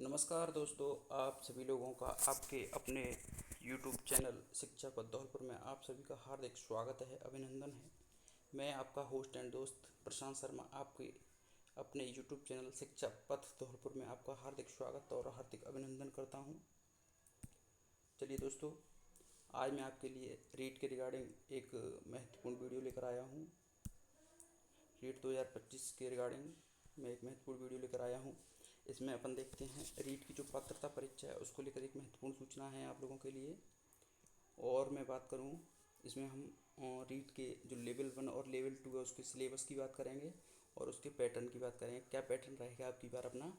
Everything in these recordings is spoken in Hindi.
नमस्कार दोस्तों, आप सभी लोगों का आपके अपने YouTube चैनल शिक्षा पथ धौलपुर में आप सभी का हार्दिक स्वागत है, अभिनंदन है। मैं आपका होस्ट एंड दोस्त प्रशांत शर्मा आपके अपने YouTube चैनल शिक्षा पथ धौलपुर में आपका हार्दिक स्वागत और हार्दिक अभिनंदन करता हूं। चलिए दोस्तों, आज मैं आपके लिए रीट के रिगार्डिंग एक महत्वपूर्ण वीडियो लेकर आया हूं। रीट 2025 के रिगार्डिंग मैं एक महत्वपूर्ण वीडियो लेकर आया हूं। इसमें अपन देखते हैं रीट की जो पात्रता परीक्षा है उसको लेकर एक महत्वपूर्ण सूचना है आप लोगों के लिए। और मैं बात करूं, इसमें हम रीट के जो लेवल 1 और लेवल 2 है उसके सिलेबस की बात करेंगे और उसके पैटर्न की बात करेंगे। क्या पैटर्न रहेगा आपकी बार अपना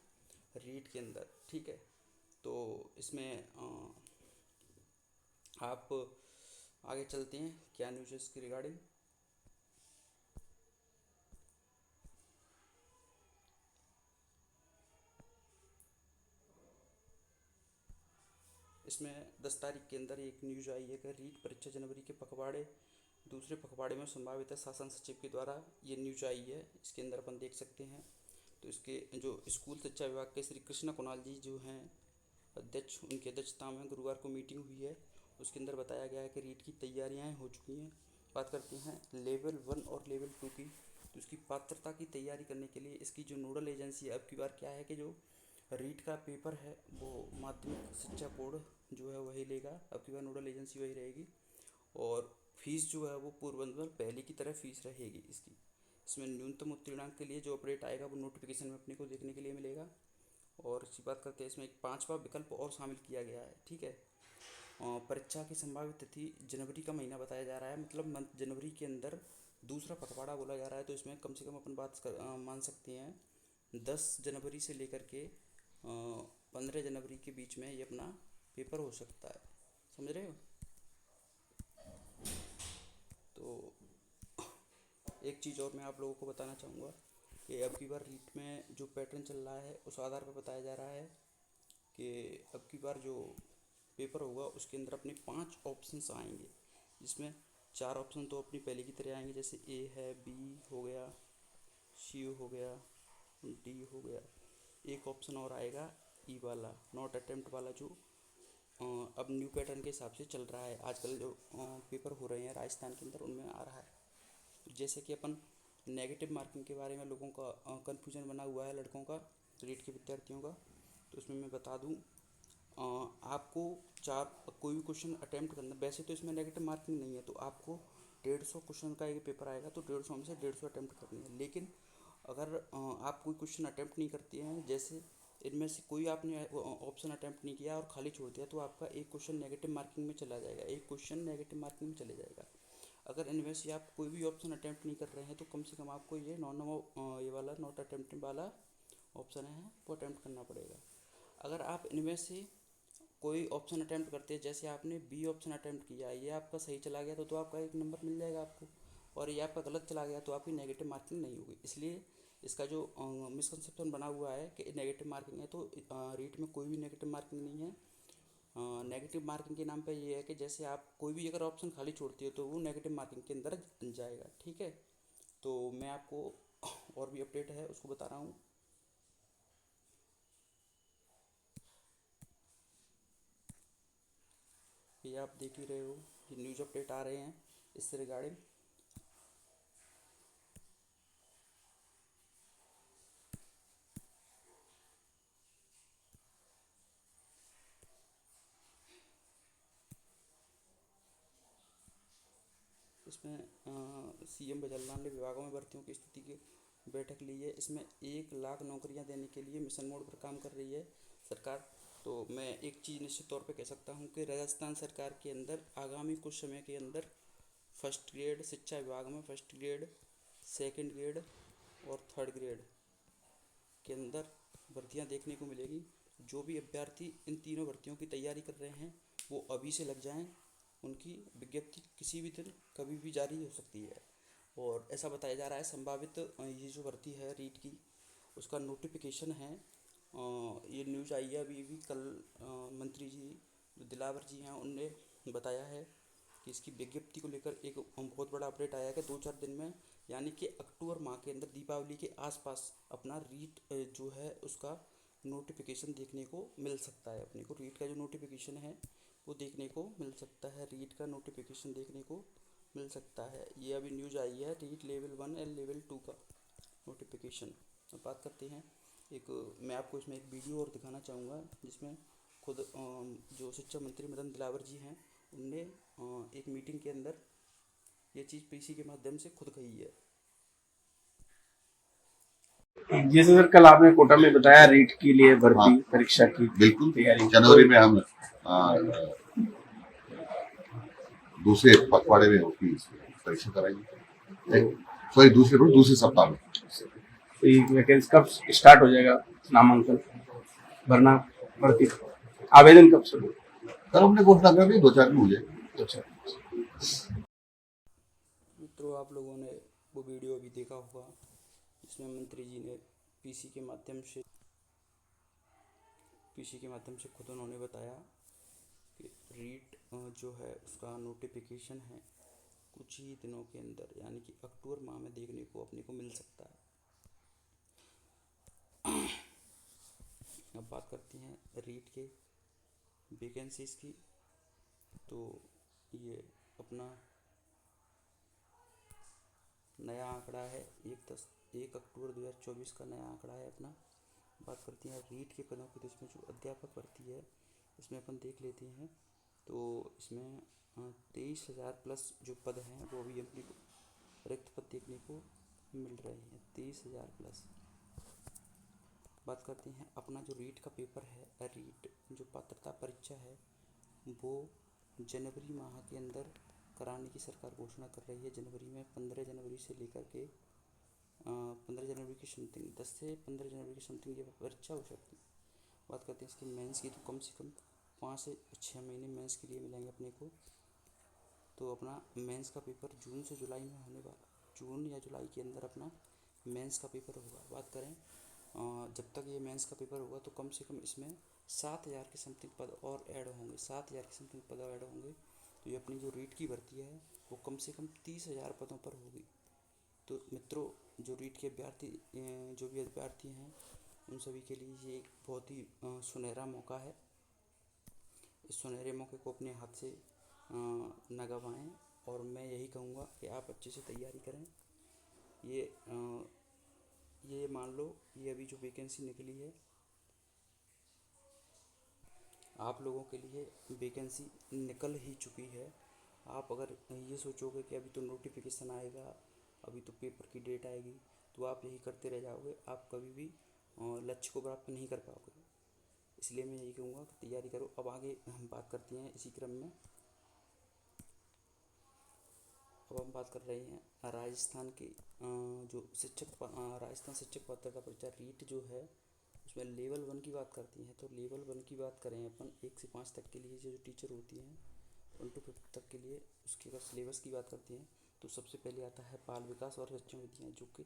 रीट के अंदर, ठीक है। तो इसमें आप आगे चलते हैं, क्या न्यूज़ है इसके रिगार्डिंग। इसमें 10 तारीख के अंदर एक न्यूज आई है कि रीट परीक्षा जनवरी के पखवाड़े दूसरे पखवाड़े में संभावित है, शासन सचिव के द्वारा ये न्यूज आई है। इसके अंदर अपन देख सकते हैं। तो इसके जो स्कूल शिक्षा विभाग के श्री कृष्णा कुणाल जी जो हैं अध्यक्ष, उनकी अध्यक्षता में गुरुवार को मीटिंग हुई है। उसके अंदर बताया गया है कि रीट की तैयारियां हो चुकी हैं। बात करते हैं लेवल 1 और लेवल 2 की। तो इसकी पात्रता की तैयारी करने के लिए इसकी जो नोडल एजेंसी है अब की बार क्या है कि जो रीट का पेपर है वो माध्यमिक शिक्षा बोर्ड जो है वही लेगा। अब की बार नोडल एजेंसी वही रहेगी और फीस जो है वो पूर्व पहले की तरह फीस रहेगी इसकी। इसमें न्यूनतम उत्तीर्णांक के लिए जो अपडेट आएगा वो नोटिफिकेशन में अपने को देखने के लिए मिलेगा। और इसी बात करते हैं, इसमें एक 5वां विकल्प और शामिल किया गया है, ठीक है। परीक्षा की संभावित तिथि जनवरी का महीना बताया जा रहा है, मतलब मंथ जनवरी के अंदर दूसरा पखवाड़ा बोला जा रहा है। तो इसमें कम से कम अपन मान सकते हैं 10 जनवरी से लेकर के 15 जनवरी के बीच में ये अपना पेपर हो सकता है, समझ रहे हो। तो एक चीज़ और मैं आप लोगों को बताना चाहूँगा कि अब की बार रीट में जो पैटर्न चल रहा है उस आधार पर बताया जा रहा है कि अब की बार जो पेपर होगा उसके अंदर अपने 5 ऑप्शंस आएंगे, जिसमें 4 ऑप्शन तो अपनी पहले की तरह आएंगे, जैसे ए है, बी हो गया, सी हो गया, डी हो गया। एक ऑप्शन और आएगा ई वाला, नॉट अटेम्प्ट वाला, जो अब न्यू पैटर्न के हिसाब से चल रहा है। आजकल जो पेपर हो रहे हैं राजस्थान के अंदर उनमें आ रहा है। तो जैसे कि अपन नेगेटिव मार्किंग के बारे में लोगों का कन्फ्यूजन बना हुआ है, लड़कों का, रीट के विद्यार्थियों का। तो उसमें मैं बता दूं, आपको चार कोई भी क्वेश्चन अटैम्प्ट करना, वैसे तो इसमें नेगेटिव मार्किंग नहीं है, तो आपको 150 क्वेश्चन का एक पेपर आएगा तो 150 में से 150 अटैम्प्ट करनी है। लेकिन अगर आप कोई क्वेश्चन अटैम्प्ट नहीं करते हैं, जैसे इनमें से कोई आपने ऑप्शन अटैम्प्ट नहीं किया और खाली छोड़ दिया, तो आपका एक क्वेश्चन नेगेटिव मार्किंग में चला जाएगा, एक क्वेश्चन नेगेटिव मार्किंग में चले जाएगा। अगर इनमें से आप कोई भी ऑप्शन अटैम्प्ट नहीं कर रहे हैं तो कम से कम आपको ये ये वाला नॉट अटैम्प्ट वाला ऑप्शन है वो अटैम्प्ट करना पड़ेगा। अगर आप इनमें से कोई ऑप्शन अटैम्प्ट करते हैं, जैसे आपने बी ऑप्शन अटैम्प्ट किया, ये आपका सही चला गया तो आपका एक नंबर मिल जाएगा आपको, और ये आपका गलत चला गया तो आपकी नेगेटिव मार्किंग नहीं होगी। इसलिए इसका जो मिसकंसेप्शन बना हुआ है कि नेगेटिव मार्किंग है, तो रीट में कोई भी नेगेटिव मार्किंग नहीं है। नेगेटिव मार्किंग के नाम पे ये है कि जैसे आप कोई भी अगर ऑप्शन खाली छोड़ती हो तो वो नेगेटिव मार्किंग के अंदर जाएगा, ठीक है। तो मैं आपको और भी अपडेट है उसको बता रहा हूँ। ये आप देख ही रहे हो, ये न्यूज़ अपडेट आ रहे हैं इससे रिगार्डिंग। इसमें सीएम बजरलाल ने विभागों में भर्तियों की स्थिति की बैठक ली है। इसमें 1 लाख नौकरियां देने के लिए मिशन मोड पर काम कर रही है सरकार। तो मैं एक चीज़ निश्चित तौर पे कह सकता हूँ कि राजस्थान सरकार के अंदर आगामी कुछ समय के अंदर फर्स्ट ग्रेड शिक्षा विभाग में फर्स्ट ग्रेड, सेकंड ग्रेड और थर्ड ग्रेड के अंदर भर्तियां देखने को मिलेगी। जो भी अभ्यर्थी इन तीनों भर्तियों की तैयारी कर रहे हैं वो अभी से लग जाएं, उनकी विज्ञप्ति किसी भी दिन कभी भी जारी हो सकती है। और ऐसा बताया जा रहा है संभावित ये जो भर्ती है रीट की उसका नोटिफिकेशन है। ये न्यूज़ आई है अभी अभी कल। मंत्री जी जो दिलावर जी हैं उनने बताया है कि इसकी विज्ञप्ति को लेकर एक बहुत बड़ा अपडेट आया है कि 2-4 दिन में, यानी कि अक्टूबर माह के अंदर दीपावली के आसपास अपना रीट जो है उसका नोटिफिकेशन देखने को मिल सकता है। अपने को रीट का जो नोटिफिकेशन है वो देखने को मिल सकता है, रीट का नोटिफिकेशन देखने को मिल सकता है। ये अभी न्यूज़ आई है रीट लेवल 1 और लेवल 2 का नोटिफिकेशन। अब बात करते हैं एक, मैं आपको इसमें एक वीडियो और दिखाना चाहूँगा जिसमें खुद जो शिक्षा मंत्री मदन दिलावर जी हैं उनने एक मीटिंग के अंदर ये चीज़ पीसी के माध्यम से खुद कही है। जैसे सर कल आपने कोटा में बताया रीट के लिए भर्ती परीक्षा की बिल्कुल तैयारी, जनवरी में हम दूसरे पखवाड़े में उसकी परीक्षा कराएंगे, सॉरी दूसरे सप्ताह में। तो ये वैकेंसी कब स्टार्ट हो जाएगा, नामांकन भरना, भर्ती आवेदन कब शुरू? कल हमने घोषणा कर दी, 2-4 दिन हो जाए। अच्छा, मित्रों, आप लोगों ने वो वीडियो भी देखा होगा जिसमें मंत्री जी ने पीसी के माध्यम से खुद उन्होंने बताया कि रीट जो है उसका नोटिफिकेशन है कुछ ही दिनों के अंदर, यानी कि अक्टूबर माह में देखने को अपने को मिल सकता है। अब बात करते हैं रीट के वैकेंसीज की। तो ये अपना नया आंकड़ा है, 1 अक्टूबर 2024 का नया आंकड़ा है अपना। बात करते हैं रीट के पदों की, तो इसमें जो अध्यापक भर्ती है इसमें अपन देख लेते हैं। तो इसमें 23,000 प्लस जो पद हैं वो अभी अपने को रिक्त पद देखने को मिल रहे हैं, 23,000 प्लस। बात करते हैं अपना जो रीट का पेपर है, रीट जो पात्रता परीक्षा है वो जनवरी माह के अंदर कराने की सरकार घोषणा कर रही है। जनवरी में 15 जनवरी से लेकर के 15 जनवरी की समथिंग, 10 से 15 जनवरी की समथिंग ये परीक्षा हो सकती है। बात करते हैं इसकी मेंस की, तो कम से कम 5 से 6 महीने मेंस के लिए मिलेंगे अपने को। तो अपना मेंस का पेपर जून से जुलाई में होने वाला, जून या जुलाई के अंदर अपना मेंस का पेपर होगा। बात करें जब तक ये मेंस का पेपर होगा तो कम से कम इसमें 7,000 के समथिंग पद और ऐड होंगे, 7,000 के समथिंग पद ऐड होंगे। तो ये अपनी जो रीट की भर्ती है वो कम से कम 30,000 पदों पर होगी। तो मित्रों, जो रीट के अभ्यर्थी जो भी अभ्यर्थी हैं उन सभी के लिए ये एक बहुत ही सुनहरा मौका है। इस सुनहरे मौके को अपने हाथ से न गंवाएं, और मैं यही कहूँगा कि आप अच्छे से तैयारी करें। ये मान लो ये अभी जो वैकेंसी निकली है, आप लोगों के लिए वैकेंसी निकल ही चुकी है। आप अगर ये सोचोगे कि अभी तो नोटिफिकेशन आएगा, अभी तो पेपर की डेट आएगी, तो आप यही करते रह जाओगे, आप कभी भी लक्ष्य को प्राप्त नहीं कर पाओगे। इसलिए मैं यही कहूँगा कि तैयारी करो। अब आगे हम बात करते हैं इसी क्रम में। अब हम बात कर रहे हैं राजस्थान की जो राजस्थान शिक्षक पात्रता परीक्षा रीट जो है उसमें लेवल 1 की बात करती हैं। तो लेवल 1 की बात करें अपन 1 से 5 तक के लिए जो टीचर होती हैं, 1 to 5 तक के लिए, उसके अगर सिलेबस की बात करते हैं तो सबसे पहले आता है बाल विकास और शिक्षण विधियाँ, जो कि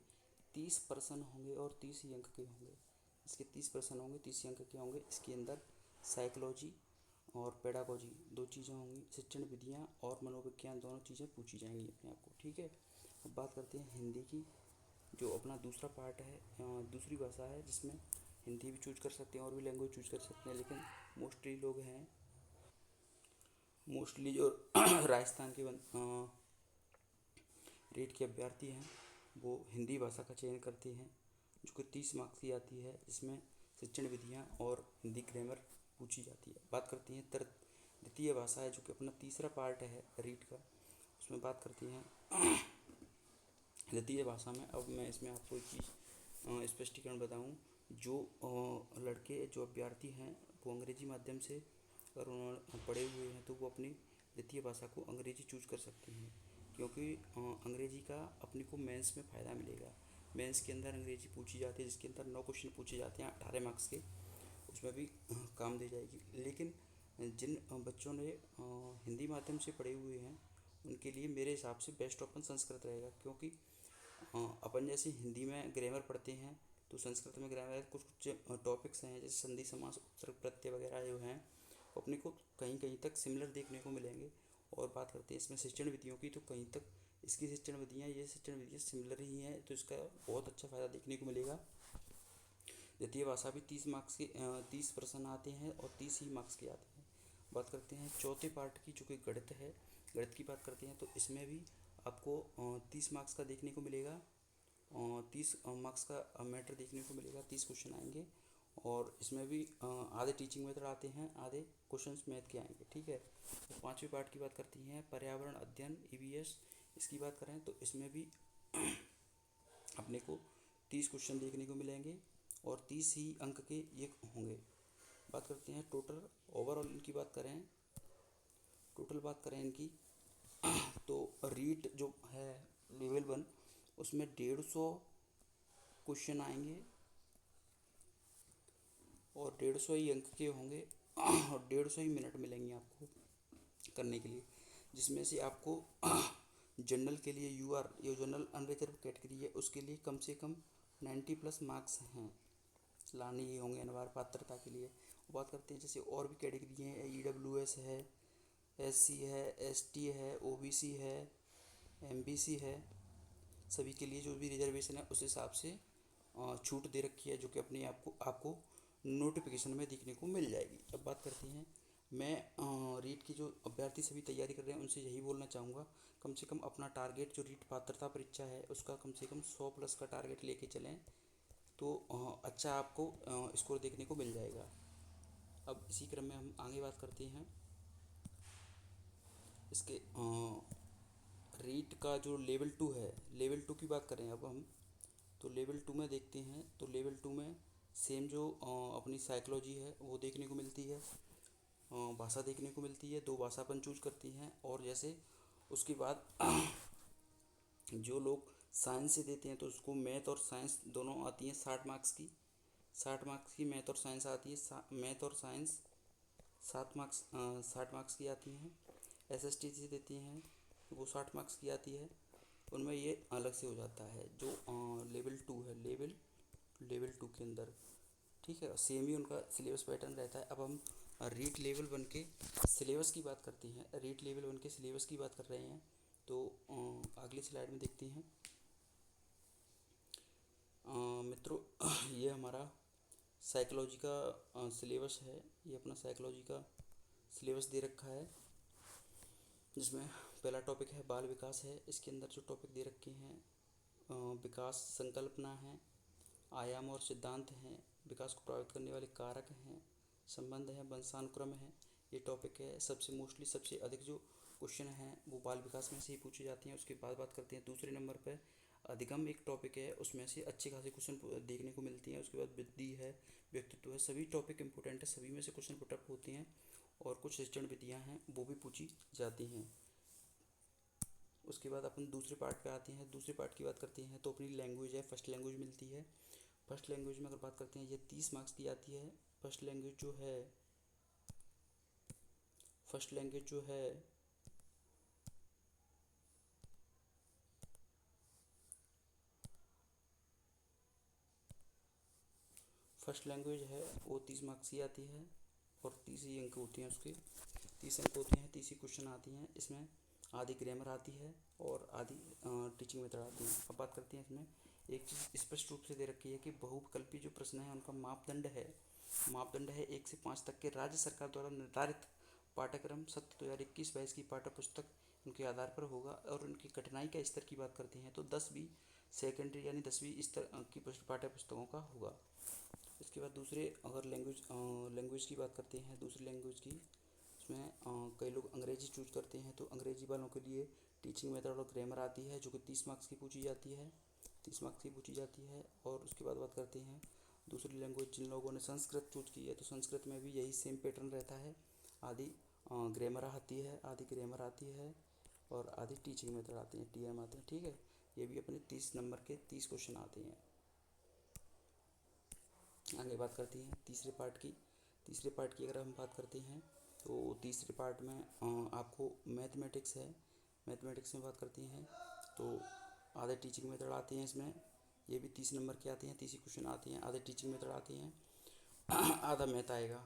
30% होंगे और 30 ही अंक के होंगे। इसके 30% होंगे, 30 ही अंक के होंगे। इसके अंदर साइकोलॉजी और पेडागोजी 2 चीज़ें होंगी, शिक्षण विधियाँ और मनोविज्ञान दोनों चीज़ें पूछी जाएंगी अपने आप को, ठीक है। अब बात करते हैं हिंदी की, जो अपना दूसरा पार्ट है, दूसरी भाषा है जिसमें हिंदी भी चूज कर सकते हैं और भी लैंग्वेज चूज कर सकते हैं, लेकिन मोस्टली जो राजस्थान के रीट के अभ्यर्थी हैं वो हिंदी भाषा का चयन करते हैं, जो कि 30 मार्क्स की आती है। इसमें शिक्षण विधियाँ और हिंदी ग्रामर पूछी जाती है। बात करती हैं द्वितीय भाषा है, जो कि अपना तीसरा पार्ट है रीट का, उसमें बात करती हैं द्वितीय भाषा में। अब मैं इसमें आपको एक चीज़ स्पष्टीकरण बताऊं, जो लड़के जो अभ्यर्थी हैं वो अंग्रेजी माध्यम से अगर उन्होंने पढ़े हुए हैं तो वो अपनी द्वितीय भाषा को अंग्रेजी चूज कर सकते हैं, क्योंकि अंग्रेजी का अपने को मेंस में फ़ायदा मिलेगा। मेंस के अंदर अंग्रेजी पूछी जाती है, जिसके अंदर 9 क्वेश्चन पूछे जाते हैं 18 मार्क्स के, उसमें भी काम दे जाएगी। लेकिन जिन बच्चों ने हिंदी माध्यम से पढ़े हुए हैं उनके लिए मेरे हिसाब से बेस्ट ऑप्शन संस्कृत रहेगा, क्योंकि अपन जैसे हिंदी में ग्रामर पढ़ते हैं तो संस्कृत में ग्रामर कुछ टॉपिक्स हैं जैसे संधि समास उत्तर प्रत्यय वगैरह जो हैं अपने को कहीं कहीं तक सिमिलर देखने को मिलेंगे। और बात करते हैं इसमें शिक्षण विधियों की, तो कहीं तक इसकी शिक्षण विधियाँ सिमिलर ही हैं, तो इसका बहुत अच्छा फ़ायदा देखने को मिलेगा। द्वितीय भाषा भी 30 प्रश्न आते हैं और 30 ही मार्क्स के आते हैं। बात करते हैं चौथे पार्ट की, जो कि गणित है। गणित की बात करते हैं तो इसमें भी आपको 30 मार्क्स का देखने को मिलेगा, 30 मार्क्स का मैटर देखने को मिलेगा, 30 क्वेश्चन आएंगे। और इसमें भी आधे टीचिंग मेथड आते हैं, आधे क्वेश्चंस मैथ के आएंगे, ठीक है। तो पांचवें पार्ट की बात करती हैं पर्यावरण अध्ययन EVS। इसकी बात करें तो इसमें भी अपने को 30 क्वेश्चन देखने को मिलेंगे और 30 ही अंक के ये होंगे। बात करते हैं टोटल ओवरऑल इनकी बात करें, टोटल बात करें इनकी तो रीट जो है लेवल 1 उसमें 150 क्वेश्चन आएंगे और 150 ही अंक के होंगे और 150 ही मिनट मिलेंगे आपको करने के लिए, जिसमें से आपको जनरल के लिए ये जनरल अनरिजर्व कैटेगरी है उसके लिए कम से कम 90+ मार्क्स हैं, लाने ही होंगे अनिवार्य पात्रता के लिए। बात करते हैं जैसे और भी कैटेगरी हैं, EWS है, SC है, ST है, OBC है, MBC है, सभी के लिए जो भी रिजर्वेशन है उस हिसाब से छूट दे रखी है, जो कि अपने आपको नोटिफिकेशन में देखने को मिल जाएगी। अब बात करते हैं, मैं रीट की जो अभ्यर्थी सभी तैयारी कर रहे हैं उनसे यही बोलना चाहूँगा, कम से कम अपना टारगेट जो रीट पात्रता परीक्षा है उसका कम से कम 100+ का टारगेट लेके चलें तो अच्छा आपको स्कोर देखने को मिल जाएगा। अब इसी क्रम में हम आगे बात करते हैं इसके रीट का जो लेवल 2 है, लेवल 2 की बात करें अब हम, तो लेवल 2 में देखते हैं तो लेवल 2 में सेम जो अपनी साइकोलॉजी है वो देखने को मिलती है, भाषा देखने को मिलती है, 2 भाषा अपन चूज करती हैं। और जैसे उसके बाद जो लोग साइंस से देते हैं तो उसको मैथ और साइंस दोनों आती हैं 60 मार्क्स की, 60 मार्क्स की मैथ और साइंस आती है, मैथ और साइंस 60 मार्क्स की आती हैं। SST से देती हैं तो वो 60 मार्क्स की आती है, उनमें ये अलग से हो जाता है जो लेवल 2 है, लेवल 2 के अंदर, ठीक है। सेम ही उनका सिलेबस पैटर्न रहता है। अब हम रीट लेवल 1 के सिलेबस की बात करते हैं, रीट लेवल 1 के सिलेबस की बात कर रहे हैं तो अगली स्लाइड में देखते हैं मित्रों। ये हमारा साइकोलॉजी का सिलेबस है, ये अपना साइकोलॉजी का सिलेबस दे रखा है, जिसमें पहला टॉपिक है बाल विकास है। इसके अंदर जो टॉपिक दे रखे हैं विकास संकल्पना है, आयाम और सिद्धांत हैं, विकास को प्रभावित करने वाले कारक हैं, संबंध है, वंशानुक्रम है, ये टॉपिक है। सबसे अधिक जो क्वेश्चन हैं वो बाल विकास में से ही पूछे जाते हैं। उसके बाद बात करते हैं दूसरे नंबर पर अधिगम एक टॉपिक है, उसमें से अच्छे खासे क्वेश्चन देखने को मिलती हैं। उसके बाद बुद्धि है, व्यक्तित्व है, सभी टॉपिक इंपॉर्टेंट है, सभी में से क्वेश्चन पुटअप होते हैं और कुछ शिक्षण विधियाँ हैं वो भी पूछी जाती हैं। उसके बाद अपन दूसरे पार्ट पे आते हैं, दूसरे पार्ट की बात करते हैं तो अपनी लैंग्वेज है, फर्स्ट लैंग्वेज मिलती है। फर्स्ट लैंग्वेज में अगर बात करते हैं ये 30 मार्क्स की आती है। फर्स्ट लैंग्वेज जो है फर्स्ट लैंग्वेज जो है फर्स्ट लैंग्वेज है वो 30 मार्क्स की आती है और 30 ही अंक होते हैं उसके, 30 अंक होते हैं, 30 ही क्वेश्चन आती हैं। इसमें आधी ग्रामर आती है और आधी टीचिंग मेथड आती है। अब बात करते हैं इसमें एक चीज़ स्पष्ट रूप से दे रखी है कि बहुविकल्पी जो प्रश्न है उनका मापदंड है 1 से 5 तक के राज्य सरकार द्वारा निर्धारित पाठ्यक्रम सत्र 2021-22 की पाठ्य पुस्तक उनके आधार पर होगा। और उनकी कठिनाई का स्तर की बात करते हैं तो 10वीं सेकेंडरी यानी 10वीं स्तर की पाठ्य पुस्तकों का होगा। इसके बाद दूसरे अगर लैंग्वेज की बात करते हैं, दूसरी लैंग्वेज की, उसमें कई लोग अंग्रेजी चूज करते हैं तो अंग्रेजी वालों के लिए टीचिंग मेथड और ग्रामर आती है जो कि 30 मार्क्स की पूछी जाती है, 30 मार्क्स की पूछी जाती है। और उसके बाद बात करते हैं दूसरी लैंग्वेज जिन लोगों ने संस्कृत चूज की है तो संस्कृत में भी यही सेम पैटर्न रहता है, आधी ग्रामर आती है, आधी ग्रामर आती है और आधी टीचिंग मेथड आती है, TM आते हैं, ठीक है। ये भी अपने 30 नंबर के 30 क्वेश्चन आते हैं। आगे बात करते हैं तीसरे पार्ट की अगर हम बात करते हैं तो तीसरे पार्ट में आपको मैथमेटिक्स है, मैथमेटिक्स में बात करते हैं तो आधे टीचिंग मेथड आते हैं इसमें, ये भी 30 नंबर के आते हैं, 30 क्वेश्चन आते हैं, आधे टीचिंग मेथड आते हैं, आधा मैथ आएगा।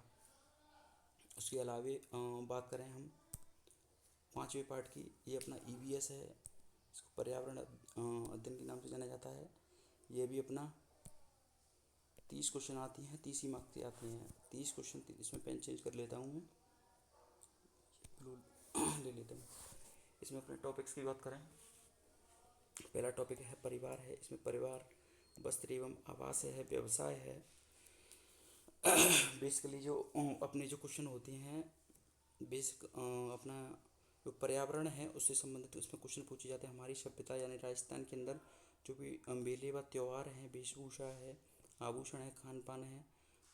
उसके अलावे बात करें हम पांचवें पार्ट की, ये अपना EVS है, इसको पर्यावरण अध्ययन के नाम से जाना जाता है। ये भी अपना 30 क्वेश्चन आती हैं, 30 ही मार्क्स की आती हैं। 30 क्वेश्चन, इसमें पेन चेंज कर लेता हूँ मैं, ले लेता हूँ। इसमें अपने टॉपिक्स की बात करें, पहला टॉपिक है परिवार है। इसमें परिवार, वस्त्र एवं आवास है, व्यवसाय है। बेसिकली जो अपने जो क्वेश्चन होते हैं बेसिक अपना जो पर्यावरण है उससे संबंधित उसमें क्वेश्चन पूछे जाते हैं। हमारी सभ्यता यानी राजस्थान के अंदर जो भी मेले व त्यौहार हैं, वेशभूषा है, आभूषण है, खान पान है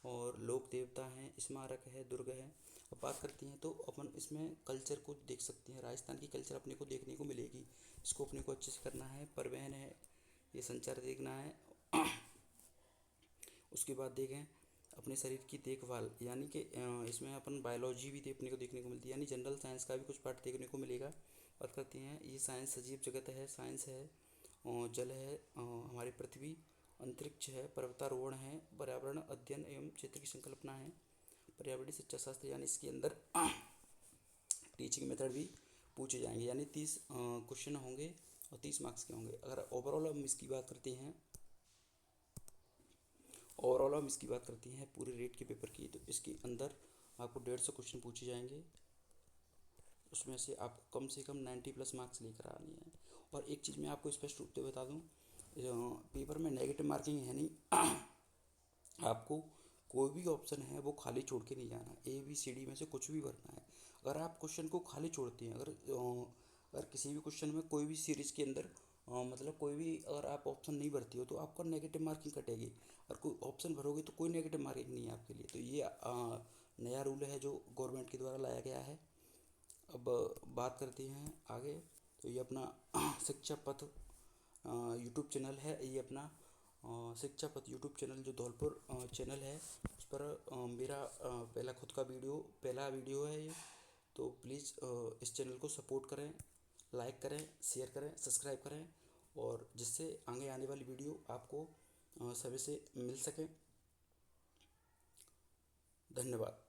और लोक देवता हैं, स्मारक है, दुर्ग है। अब बात करती हैं तो अपन इसमें कल्चर को देख सकते हैं। राजस्थान की कल्चर अपने को देखने को मिलेगी, इसको अपने को अच्छे से करना है। परिवहन है, ये संचार देखना है। उसके बाद देखें अपने शरीर की देखभाल, यानी कि इसमें अपन बायोलॉजी भी अपने को देखने को मिलती है, यानी जनरल साइंस का भी कुछ पार्ट देखने को मिलेगा। बात करते हैं ये साइंस सजीव जगत है, साइंस है, जल है, हमारी पृथ्वी, अंतरिक्ष है, पर्वतारोहण है, पर्यावरण अध्ययन एवं क्षेत्र की संकल्पना है, पर्यावरणीय शिक्षा शास्त्र, यानी इसके अंदर टीचिंग मेथड भी पूछे जाएंगे। यानी 30 क्वेश्चन होंगे और 30 मार्क्स के होंगे। अगर ओवरऑल हम इसकी बात करते हैं, पूरे रेट के पेपर की, तो इसके अंदर आपको 150 क्वेश्चन पूछे जाएंगे। उसमें से आपको कम से कम 90 प्लस मार्क्स लेकर आनी है। और एक चीज़ मैं आपको स्पष्ट रूप से बता दूं, पेपर में नेगेटिव मार्किंग है नहीं। आपको कोई भी ऑप्शन है वो खाली छोड़ के नहीं जाना, ABCD में से कुछ भी भरना है। अगर आप क्वेश्चन को खाली छोड़ते हैं, अगर किसी भी क्वेश्चन में कोई भी सीरीज के अंदर मतलब कोई भी अगर आप ऑप्शन नहीं भरती हो तो आपका नेगेटिव मार्किंग कटेगी। और कोई ऑप्शन भरोगे तो कोई नेगेटिव मार्किंग नहीं है आपके लिए। तो ये नया रूल है जो गवर्नमेंट के द्वारा लाया गया है। अब बात करते हैं आगे। तो ये अपना शिक्षा पथ यूट्यूब चैनल है, ये अपना शिक्षा पथ यूट्यूब चैनल जो धौलपुर चैनल है, उस पर मेरा पहला वीडियो है ये। तो प्लीज़ इस चैनल को सपोर्ट करें, लाइक करें, शेयर करें, सब्सक्राइब करें, और जिससे आगे आने वाली वीडियो आपको समय से मिल सके। धन्यवाद।